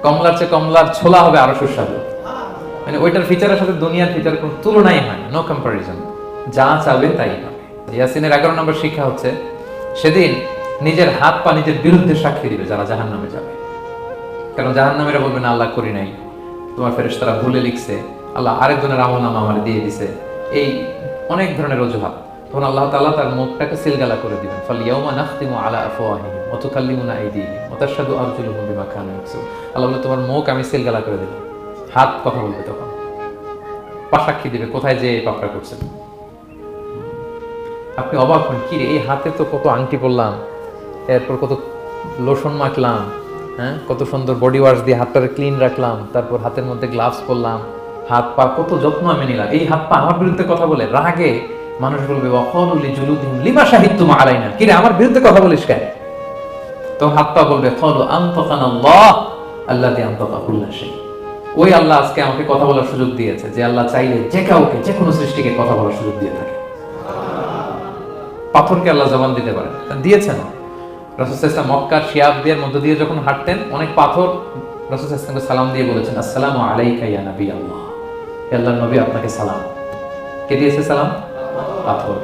S1: কমলার চেয়ে কমলার ছোলা হবে আরো সুস্বাদু। মানে ওইটার ফিচারের সাথে দুনিয়ার ফিচার কোনো তুলনাই হয় না, নো কম্পারিজন। যা চাবে তাই হবে। ইয়াসিনের 11 নম্বর শিক্ষা হচ্ছে, সেদিন নিজের হাত পা নিজের বিরুদ্ধে সাক্ষী দিবে যারা জাহান্নামে যাবে। কারণ জাহান্নামীরা বলবে না, আল্লাহ করি নাই, তোমার ফেরেশতারা ভুলে লিখছে, আল্লাহ আরেকজনের আমলনামা আমার দিয়ে দিছে, এই অনেক ধরনের অজুহাত। তখন আল্লাহ তাআলা তার মুখটাকে সিলগালা করে দিবেন। ফালিয়াউমা নাখতিমু আলা আফওয়াহিহিম ওয়া তুকাল্লিমুনা আইদিহিম ওয়া তাশহাদু আরজুলুহুম বিমা কানু ইয়াকসিবুন। আল্লাহ বলে, তোমার মুখ আমি সিলগালা করে দেব, হাত কথা বলবে, তখন পা সাক্ষী দিবে কোথায় যে পাপটা করছেন। আপনি অবাক হন, কি রে, এই হাতে তো কত আংটি পরলাম, এরপর কত লোশন মাখলাম, হ্যাঁ, কত সুন্দর বডি ওয়াশ দিয়ে হাতটাকে ক্লিন রাখলাম, তারপর হাতের মধ্যে গ্লাভস পরলাম, হাত পা কত যত্ন আমি নিলাম। এই হাত পা আমার বিরুদ্ধে কথা বলে, রাগে মানুষ বলবে, ওয়াকালু লিজুলুদিহিম লিমা শাহিদতুম আলাইনা, কি রে আমার বিরুদ্ধে কথা বলিস কেন? তো হাত পা বলবে, ক্বালু আনতাকানাল্লাহ আল্লাযী আনতাকা কুল্লা শাই। ওই আল্লাহ আজকে আমাকে কথা বলার সুযোগ দিয়েছে, যে আল্লাহ চাইলে যে কাউকে, যে কোনো সৃষ্টিকে কথা বলার সুযোগ দিয়ে থাকে। পাথরকে আল্লাহ জবান দিতে পারে, দিয়েছেন। রাসূল সাল্লাল্লাহু আলাইহি ওয়াসাল্লাম মক্কার শিয়াবদের মধ্য দিয়ে যখন হাঁটতেন, অনেক পাথর রাসূল সাল্লাল্লাহু আলাইহি ওয়াসাল্লামকে সালাম দিয়ে বলেছেন, আসসালামু আলাইকা ইয়া নবী আল্লাহ, হে আল্লাহর নবী আপনাকে সালাম। কে দিয়েছে সালাম? পাথর।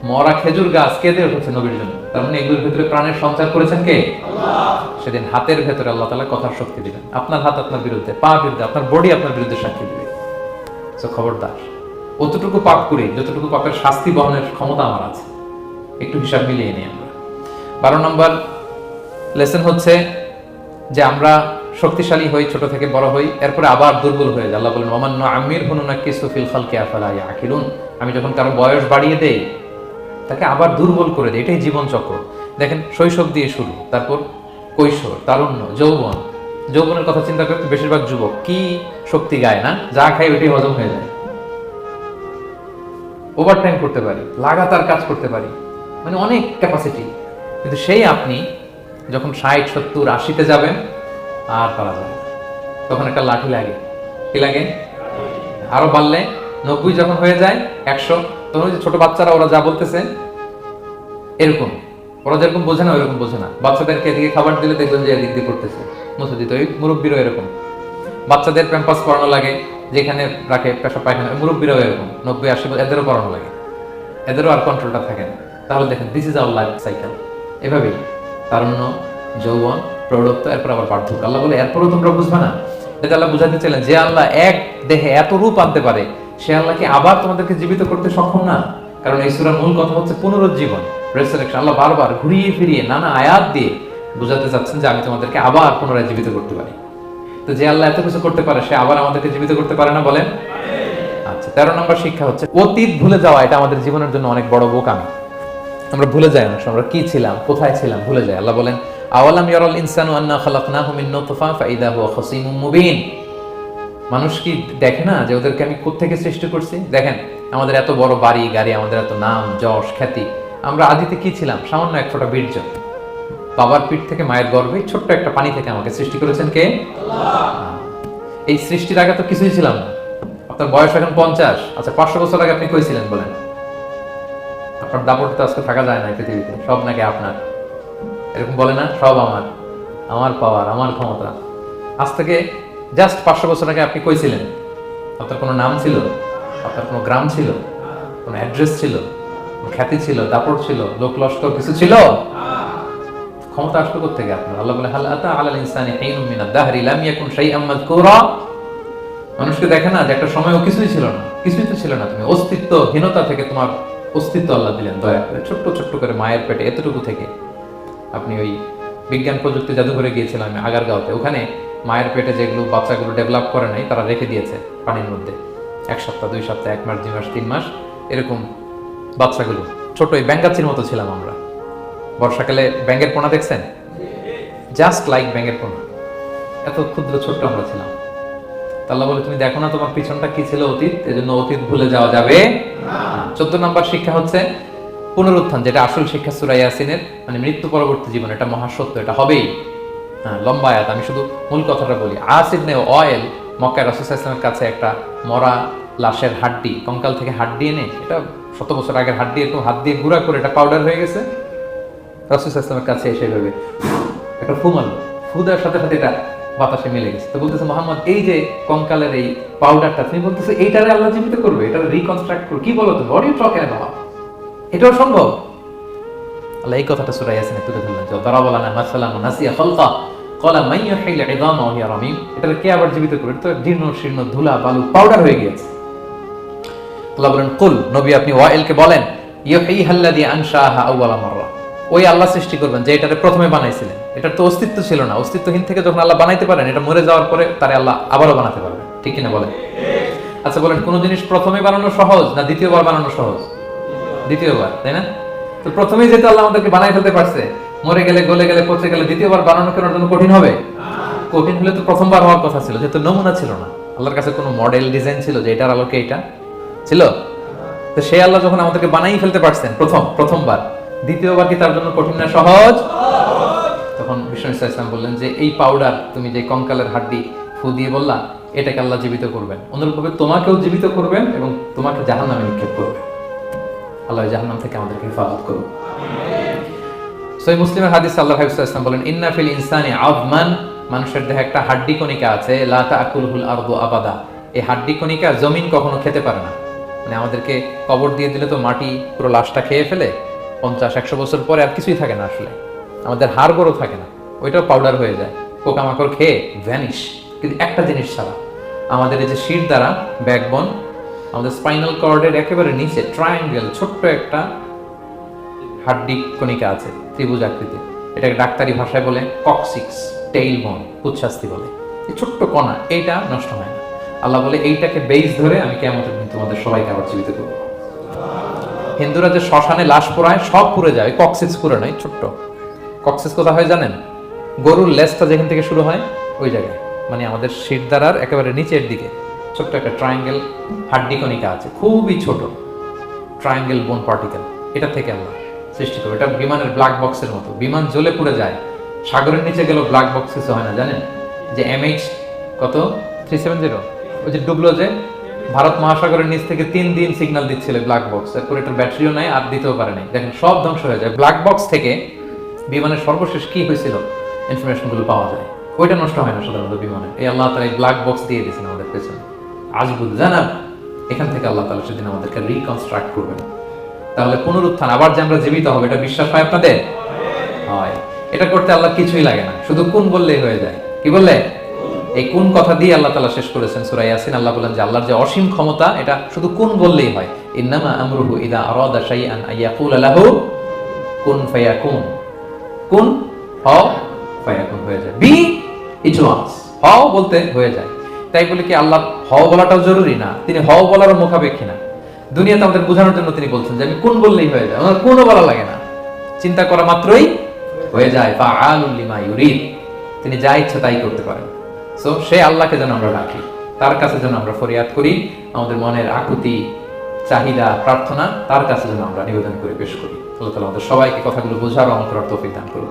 S1: মরা খেজুর গাছ কেঁদে উঠেছে নবীর জন্য, তার মানে এগুলোর ভিতরে প্রাণের সঞ্চার করেছেন কে? আল্লাহ। সেদিন হাতের ভেতরে আল্লাহ তাআলা কথার শক্তি দিবেন। আপনার হাত আপনার বিরুদ্ধে, পা বিরুদ্ধে, আপনার বডি আপনার বিরুদ্ধে সাক্ষী দিবে। সো খবরদার, অতটুকু পাপ করি যতটুকু পাপের শাস্তি বহনের ক্ষমতা আমার আছে, একটু হিসাব মিলিয়ে নিই আমরা। 12 নম্বর লেসন হচ্ছে যে আমরা শক্তিশালী হই, ছোট থেকে বড় হই, এরপরে আবার দুর্বল হয়ে যায়। আল্লাহ বলেন, ওমান নুআম্মিরহু নুনাক্কিসু ফিল খালকি আফালা ইয়াকিলুন। আমি যখন কারো বয়স বাড়িয়ে দেই, তাকে আবার দুর্বল করে দেয়। এটাই জীবন চক্র। দেখেন, শৈশব দিয়ে শুরু, তারপর কৈশোর, তারুণ্য, যৌবন। যৌবনের কথা চিন্তা করতে বেশিরভাগ যুবক কি শক্তি গায় না, যা খায় ওইটাই হজম হয়ে যায়। ওভারটাইম করতে পারি, লাগাতার কাজ করতে পারি, মানে অনেক ক্যাপাসিটি। কিন্তু সেই আপনি যখন 60, 70, 80-তে যাবেন, আর পারা যায় না। তখন একটা লাঠি লাগে। কি লাগে? আরো বাড়লে 90 যখন হয়ে যায়, 100, তখন ওই যে ছোট বাচ্চারা ওরা যা বলতেছে এরকম, ওরা যেরকম বোঝে না ওইরকম বোঝে না। বাচ্চাদেরকে এদিকে খাবার দিলে দেখবেন যে এদিক দিয়ে করতেছে, মুছে দিত। ওই মুরব্বীরাও এরকম। বাচ্চাদের প্যাম্পাস পরানো লাগে, যেখানে রাখে পেশাব পায়খানা, মুরব্বীরাও এরকম। 90, 80 এদেরও পরানো লাগে, এদেরও আর কন্ট্রোলটা থাকে না। তাহলে দেখেন, this is our life cycle. এভাবেই তারুণ্য, যৌবন, প্রৌঢ়ত্ব, এরপর আবার বার্ধক্য। আল্লাহ বলে, এরপরও তোমরা বুঝবে না? এটা আল্লাহ বুঝাতে চাইলেন, যে আল্লাহ এক দেহে এত রূপ আনতে পারে, সে আল্লাহকে আবার তোমাদেরকে জীবিত করতে সক্ষম না? কারণ এই সূরার মূল কথা হচ্ছে পুনরুজ্জীবন, রেসারেকশন। আল্লাহ বারবার ঘুরিয়ে ফিরিয়ে নানা আয়াত দিয়ে বুঝাতে চাচ্ছেন যে আমি তোমাদেরকে আবার পুনরায় জীবিত করতে পারি। তো যে আল্লাহ এত কিছু করতে পারে, সে আবার আমাদেরকে জীবিত করতে পারে না? বলেন। আচ্ছা, 13 নম্বর শিক্ষা হচ্ছে অতীত ভুলে যাওয়া। এটা আমাদের জীবনের জন্য অনেক বড় বোকামি। আমরা ভুলে যাই অনেক সময়, আমরা কি ছিলাম, কোথায় ছিলাম, ভুলে যাই। আল্লাহ বলেন, আওয়ালাম ইয়ারাল ইনসানু আন্না খালাকনাহু মিন নুতফা ফাইদা হুয়া খাসীমুম মুবিন। মানুষ কি দেখে না যে ওদেরকে আমি কোত্থেকে সৃষ্টি করছি? দেখেন, আমাদের এত বড় বাড়ি গাড়ি, আমাদের এত নাম যশ খ্যাতি, আমরা আদিতে কি ছিলাম? সামান্য এক ফোঁটা বীর্য। বাবার পিঠ থেকে, মায়ের গর্ভে ছোট্ট একটা পানি থেকে আমাকে সৃষ্টি করেছেন কে? আল্লাহ। এই সৃষ্টির আগে তো কিছুই ছিলাম না। আপনার বয়স এখন 50। আচ্ছা, 500 বছর আগে আপনি কই ছিলেন বলেন? আপনার দাপটে তো আজকে থাকা যায় না পৃথিবীতে। সব নাকি আপনার, এরকম বলে না? সব আমার, আমার পাওয়ার, আমার ক্ষমতা। আজ থেকে জাস্ট 500 বছর আগে আপনি কই ছিলেন? আপনার কোনো নাম ছিল? আপনার কোনো গ্রাম ছিল? কোনো অ্যাড্রেস ছিল? কোনো খ্যাতি ছিল? দাপট ছিল? লোক লস্কর কিছু ছিল? ক্ষমতা আসলো কোত্থেকে আপনার? আল্লাহ বলে, হাল আতা আলাল ইনসানি হিনুম মিনাদ দাহরি লাম ইয়াকুন শাইআম মাযকুরা। মানুষকে দেখে না যে একটা সময়ও কিছুই ছিল না? কিছুই তো ছিল না। তুমি অস্তিত্বহীনতা থেকে তোমার অস্তিত্ব আল্লাহ দিলেন দয়া করে। ছোট্ট ছোট্ট করে মায়ের পেটে এতটুকু থেকে আপনি ওই বিজ্ঞান প্রযুক্তি জাদুঘরে গিয়েছিলাম আমি আগারগাঁওতে। ওখানে মায়ের পেটে যেগুলো বাচ্চাগুলো ডেভেলপ করে নাই, তারা রেখে দিয়েছে পানির মধ্যে 1 সপ্তাহ, 2 সপ্তাহ, 1 মাস, 2 মাস, 3 মাস, এরকম বাচ্চাগুলো ছোট ওই ব্যাঙ্গাচির মতো ছিলাম আমরা। বর্ষাকালে ব্যাঙের পোনা দেখছেন? জাস্ট লাইক ব্যাঙের পোনা, এত ক্ষুদ্র ছোট্ট আমরা ছিলাম। আল্লাহ বলে, তুমি দেখো না তোমার পিছনটা কি ছিল? অতীত। এজন্য অতীত ভুলে যাওয়া যাবে না। 14 নম্বর শিক্ষা হচ্ছে পুনরুত্থান, যেটা আসল শিক্ষা সূরা ইয়াসিনের, মানে মৃত্যু পরবর্তী জীবন। এটা মহাসত্য, এটা হবেই। হ্যাঁ, লম্বা আয়াত, আমি শুধু মূল কথাটা বলি। আস ইবনে ওয়াইল মক্কায় রাসূল সাল্লাল্লাহু আলাইহি ওয়াসাল্লামের কাছে একটা মরা লাশের হাড্ডি, কঙ্কাল থেকে হাড্ডি এনে, এটা 100 বছর আগের হাড্ডি, এরকম হাত দিয়ে গুঁড়া করে এটা পাউডার হয়ে গেছে। রাসূল সাল্লাল্লাহু আলাইহি ওয়াসাল্লামের কাছে এসে ভেবে একটা ফু মারলো, ফু দেওয়ার সাথে সাথে এটা বাতাসে মিলে গেছে। তো বলতেছে, মুহাম্মদ, এই যে কঙ্কালের এই পাউডারটা, তুমি বলতেছো এইটারে আল্লাহ জীবিত করবে, এটা রিকনস্ট্রাক্ট করবে? কি বলো তুমি? What you talking about? এটাও সম্ভব? আল্লাহ এই কথাটা সূরা ইয়াসিনে তুলে ধরলেন, যে দারাবা লানা মাসালান ওয়া নাসিয়া খালকা ক্বালা মান ইউহিল ইযামা ওয়া হিয়া রামীম। এটাকে কে আবার জীবিত করবে? এটা তো জীর্ণ শীর্ণ ধুলা বালু পাউডার হয়ে গিয়েছে। আল্লাহ বলেন, কুল, নবী আপনি ওয়াইলকে বলেন, ইউহিহাল্লাযী আনশাহা আউওয়ালা মাররা। ওই আল্লাহ সৃষ্টি করবেন যে এটারে প্রথমে বানাইছিলেন। এটার তো অস্তিত্ব ছিল না। অস্তিত্বহীন থেকে যখন আল্লাহ বানাইতে পারেন, এটা মরে যাওয়ার পরে তারে আল্লাহ আবারও বানাতে পারবেন। ঠিক কিনা বলেন? আচ্ছা বলেন, কোন জিনিস প্রথমে বানানো সহজ না দ্বিতীয়বার বানানো সহজ? দ্বিতীয়বার, তাই না? তো প্রথমেই যেহেতু আল্লাহ আমাদেরকে বানাই ফেলতে পারছে, মরে গেলে, গলে গেলে, পচে গেলে দ্বিতীয়বার বানানো কেন জন্য কঠিন হবে? কঠিন হলে তো প্রথমবার হওয়ার কথা ছিল, যেহেতু নমুনা ছিল না। আল্লাহর কাছে কোনো মডেল ডিজাইন ছিল যে এটার আলোকে এটা ছিল? তো সেই আল্লাহ যখন আমাদেরকে বানাই ফেলতে পারছেন প্রথমবার, দ্বিতীয়বার কি তার জন্য কঠিন না সহজ? তখন বিষ্ণু ইসলাম বললেন যে এই পাউডার, তুমি যে কঙ্কালের হাড্ডি ফু দিয়ে বললা, এটাকে আল্লাহ জীবিত করবেন, অনুরূপভাবে তোমাকেও জীবিত করবেন এবং তোমাকে জাহান্নামে নিক্ষেপ করবেন। আল্লাহ জাহান্নাম থেকে আমাদেরকে হেফাজত করুন। সহিহ মুসলিমের হাদিস আল্লাহ হাবিব সাল্লাল্লাহু আলাইহি ওয়াসাল্লাম বলেন, ইন্না ফিল ইনসানি আযমান, মানুষের দেহে একটা হাড্ডি কণিকা আছে, লা তাআকুলুল আরদু আবাদা, এই হাড্ডি কণিকা জমিন কখনো খেতে পারে না। মানে আমাদেরকে কবর দিয়ে দিলে তো মাটি পুরো লাশটা খেয়ে ফেলে, 50-100 বছর পরে আর কিছুই থাকে না, আসলে আমাদের হাড় গোড়ও থাকে না, ওইটাও পাউডার হয়ে যায়, পোকামাকড় খেয়ে ভ্যানিশ। কিন্তু একটা জিনিস ছাড়া, আমাদের এই যে শির দ্বারা ব্যাকবোন, আমাদের স্পাইনাল কর্ডের একেবারে নিচে ট্রায়াঙ্গেল ছোট্ট একটা হাড্ডি কণিকা আছে, ত্রিভুজ আকৃতি, এটাকে ডাক্তারি ভাষায় বলে কক্সিক্স টেইল বোন, পুচ্ছাস্তি বলে। এই ছোট্ট কণা, এইটা নষ্ট হয় না। আল্লাহ বলে এইটাকে বেইস ধরে আমি কিয়ামতের দিন তোমাদের সবাইকে আবার জীবিত করব। হিন্দুরা যে শ্মশানে লাশ পোড়ায় সব পুড়ে যায়, কক্সিক্স পুড়ে নয়, ছোট্ট কক্সিক্স কোথা হয় জানেন? গরুর লেজটা যেখান থেকে শুরু হয় ওই জায়গায়, মানে আমাদের শিরদাঁড়ার একেবারে নিচের দিকে ছোট্ট একটা ট্রায়াঙ্গেল হাড্ডি কণিকা আছে, খুবই ছোট ট্রায়াঙ্গেল বোন পার্টিকেল, এটা থেকে আল্লাহ সৃষ্টি করবে। এটা বিমানের ব্ল্যাক বক্সের মতো, বিমান জ্বলে পুড়ে যায়, সাগরের নিচে গেল ব্ল্যাক বক্স কিছু হয় না, জানেন? যে MH কত 370, ওই যে ডুবলো, যে ভারত মহাসাগরের নিচ থেকে 3 দিন সিগন্যাল দিচ্ছিল ব্ল্যাক বক্স, এরপর এটার ব্যাটারিও নাই, আর দিতেও পারে নাই, দেখেন সব ধ্বংস হয়ে যায়। ব্ল্যাক বক্স থেকে বিমানের সর্বশেষ কি হয়েছিল ইনফরমেশন গুলো পাওয়া যায়, ওইটা নষ্ট হয় না সাধারণত বিমানে। এই আল্লাহ তাআলা এই ব্ল্যাক বক্স দিয়ে দিয়েছেন আমাদের পেছনে, আজবুল জানাব, এখান থেকে আল্লাহ তাআলা সেদিন আমাদেরকে রিকনস্ট্রাক্ট করবেন। তাহলে পুনরুত্থান, আবার যে আমরা জীবিত হবে, এটা বিশ্বাস হয় আপনাদের? হয়। এটা করতে আল্লাহ কিছুই লাগে না, শুধু কুন বললেই হয়ে যায়। কি বললে? এই কুন কথা দিয়ে আল্লাহ তাআলা শেষ করেছেন সূরা ইয়াসিন। আল্লাহ বলেন যে আল্লাহর যে অসীম ক্ষমতা, এটা শুধু কুন বললেই হয়। ইন্নামা আমরুহু ইযা আরাদা শাইআন আইয়াকুলা লাহু কুন ফায়াকুন। কুন হও, ফায়াকুন হয়ে যায়, বি ইট ওয়াজ, হও বলতে হয়ে যায়। তাই বলে কি আল্লাহ হও বলাটাও জরুরি না, তিনি হও বলারও মুখাপেক্ষী না। দুনিয়াতে আমাদের বোঝানোর জন্য তিনি বলছেন যে আমি কোন বললেই হয়ে যায়, আমার কোনো বলা লাগে না, চিন্তা করা মাত্রই হয়ে যায়। ফাআলুল লিমা ইউরিদ, তিনি যা ইচ্ছা তাই করতে পারেন। সো সে আল্লাহকে যেন আমরা ডাকি, তার কাছে যেন আমরা ফরিয়াদ করি, আমাদের মনের আকুতি, চাহিদা, প্রার্থনা তার কাছে যেন আমরা নিবেদন করে পেশ করি। আল্লাহ তাআলা আমাদের সবাইকে কথাগুলো বোঝার ও আমল করার তৌফিক দান করুন।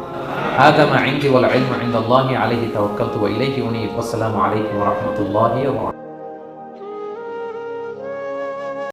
S1: হাযা মা ইনদি ওয়াল ইলমু ইনদাল্লাহি আলাইহি তাওয়াক্কালতু ওয়া ইলাইহি উনীব। আসসালামু আলাইকুম ওয়া রাহমাতুল্লাহি ওয়া বারাকাতুহু।